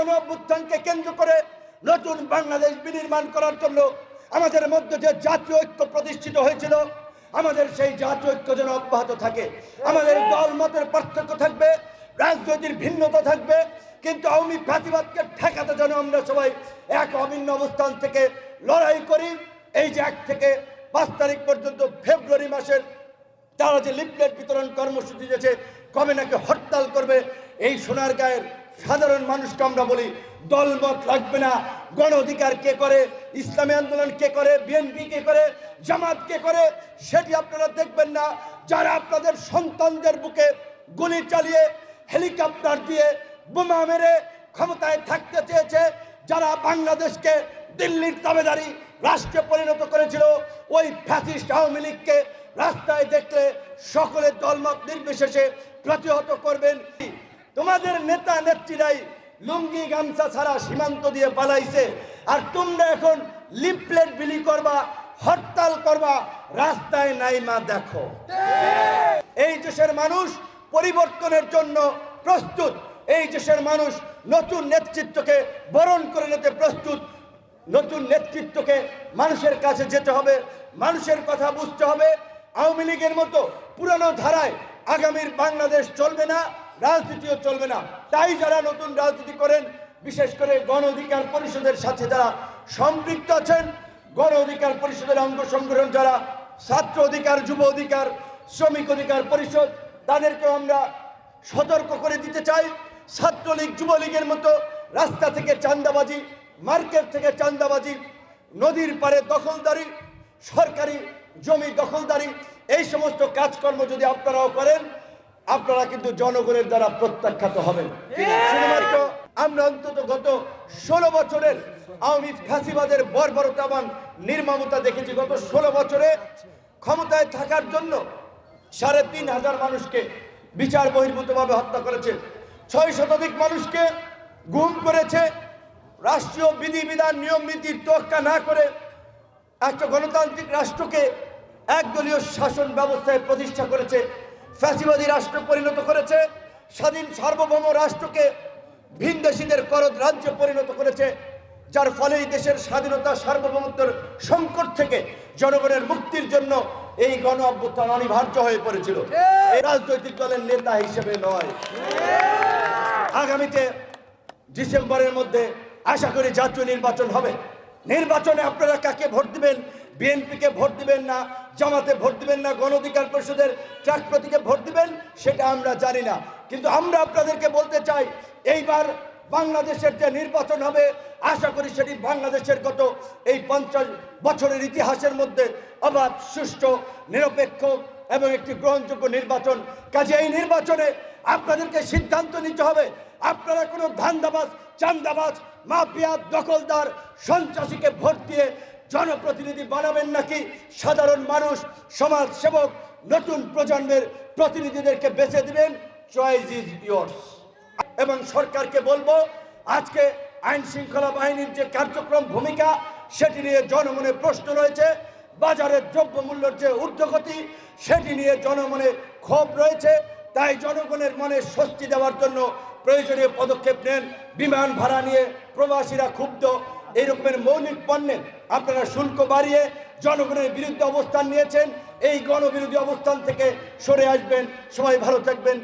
গণ অভ্যুত্থানকে কেন্দ্র করে নতুন বাংলাদেশ বিনির্মাণ করার জন্য আমাদের মধ্যে যে জাতীয় ঐক্য প্রতিষ্ঠিত হয়েছিল, আমাদের সেই জাতীয় ঐক্য যেন অব্যাহত থাকে। আমাদের দল মতের পার্থক্য থাকবে, রাজনৈতিক ভিন্নতা থাকবে, কিন্তু আওয়ামী ফ্যাসিবাদকে ঠেকাতে যেন আমরা সবাই এক অভিন্ন অবস্থান থেকে লড়াই করি। এই যে 1 থেকে 5 তারিখ পর্যন্ত ফেব্রুয়ারি মাসের তারা যে লিফলেট বিতরণ কর্মসূচি দিয়েছে, কবে নাকি হরতাল করবে, এই সোনারগাঁয়ের সাধারণ মানুষকে আমরা বলি দলমত লাগবে না। গণ অধিকার কে করে, ইসলামী আন্দোলন কে করে, বিএনপি কে করে, জামাত কে করে, সেটি আপনারা দেখবেন না। যারা আপনাদের সন্তানদের বুকে গুলি চালিয়ে, হেলিকপ্টার দিয়ে বোমা মেরে ক্ষমতায় থাকতে চেয়েছে, যারা বাংলাদেশকে দিল্লির তাবেদারি রাষ্ট্রে পরিণত করেছিল, ওই ফ্যাসিস্ট আওয়ামী লীগকে রাস্তায় দেখলে সকলে দলমত নির্বিশেষে প্রতিহত করবেন। তোমাদের নেতা নেত্রীরাই লুঙ্গি গামছা ছাড়া সীমান্ত দিয়ে পালাইছে, আর তোমরা এখন লিফলেট বিলি করবা, হরতাল করবা, রাস্তায় নাইমা দেখো। এই দেশের মানুষ পরিবর্তনের জন্য প্রস্তুত। এই দেশের মানুষ নতুন নেতৃত্বকে বরণ করে নিতে প্রস্তুত। নতুন নেতৃত্বকে মানুষের কাছে যেতে হবে, মানুষের কথা বুঝতে হবে। আওয়ামী লীগের মতো পুরানো ধারায় আগামীর বাংলাদেশ চলবে না, রাজনীতিও চলবে না। তাই যারা নতুন রাজনীতি করেন, বিশেষ করে গণ অধিকার পরিষদের সাথে যারা সম্পৃক্ত আছেন, গণ অধিকার পরিষদের অঙ্গ সংগঠন যারা, ছাত্র অধিকার, যুব অধিকার, শ্রমিক অধিকার পরিষদ, তাদেরকে আমরা সতর্ক করে দিতে চাই। ছাত্রলীগ, যুবলীগের মতো রাস্তা থেকে চাঁদাবাজি, মার্কেট থেকে চাঁদাবাজি, নদীর পারে দখলদারি, সরকারি জমি দখলদারি, এই সমস্ত কাজকর্ম যদি আপনারাও করেন, আপনারা কিন্তু জনগণের দ্বারা প্রত্যাখ্যাত হবেন। শুধুমাত্র আমরা অন্তত গত 16 বছরের আওয়ামী ফ্যাসিবাদের বর্বরতা এবং নির্মমতা দেখেছি। গত 16 বছরে ক্ষমতায় থাকার জন্য 3500 মানুষকে বিচার বহির্ভূতভাবে হত্যা করেছে, 6 শতাধিক মানুষকে গুম করেছে, রাষ্ট্রীয় বিধিবিধান নিয়ম নীতির তোয়াক্কা না করে একটা গণতান্ত্রিক রাষ্ট্রকে একদলীয় শাসন ব্যবস্থায় প্রতিষ্ঠা করেছে, ফ্যাসিবাদী রাষ্ট্র পরিণত করেছে, স্বাধীন সার্বভৌম রাষ্ট্রকে ভিনদেশীদের করদ রাজ্যে পরিণত করেছে, যার ফলে এই দেশের স্বাধীনতা সার্বভৌমত্বের সংকট থেকে জনগণের মুক্তির জন্য এই গণ অভ্যুত্থান অনিবার্য হয়ে পড়েছিল। এই রাজনৈতিক দলের নেতা হিসেবে নয়। আগামীতে ডিসেম্বরের মধ্যে আশা করি জাতীয় নির্বাচন হবে। নির্বাচনে আপনারা কাকে ভোট দিবেন? বিএনপিকে ভোট দিবেন না, জামাতে ভোট দিবেন না, গণ অধিকার পরিষদের ট্রাক প্রতীকে ভোট দিবেন, সেটা আমরা জানি না। কিন্তু আমরা আপনাদেরকে বলতে চাই, এইবার বাংলাদেশের যে নির্বাচন হবে, আশা করি সেটি বাংলাদেশের গত এই 50 বছরের ইতিহাসের মধ্যে অবাধ, সুষ্ঠু, নিরপেক্ষ এবং একটি গ্রহণযোগ্য নির্বাচন। কাজে এই নির্বাচনে আপনাদেরকে সিদ্ধান্ত নিতে হবে, আপনারা কোনো ধান্দাবাজ, চাঁদাবাজ, মাফিয়া, দখলদার, সন্ত্রাসীকে ভোট দিয়ে জনপ্রতিনিধি বানাবেন, নাকি সাধারণ মানুষ, সমাজ সেবক, নতুন প্রজন্মের প্রতিনিধিদেরকে বেছে দিবেন। Choice is yours. এবং সরকারকে বলবো, আজকে আইন শৃঙ্খলা বাহিনীর যে কার্যক্রম, ভূমিকা, সেটি নিয়ে জনমনে প্রশ্ন রয়েছে। বাজারের দ্রব্যমূল্যের যে ঊর্ধ্বগতি, সেটি নিয়ে জনমনে ক্ষোভ রয়েছে। তাই জনগণের মনে স্বস্তি দেওয়ার জন্য প্রয়োজনীয় পদক্ষেপ নেন। বিমান ভাড়া নিয়ে প্রবাসীরা ক্ষুব্ধ, এই রকমের মৌলিক পণ্যে আপনারা শুল্ক বাড়িয়ে জনগণের বিরুদ্ধে অবস্থান নিয়েছেন। এই গণবিরোধী অবস্থান থেকে সরে আসবেন। সবাই ভালো থাকবেন।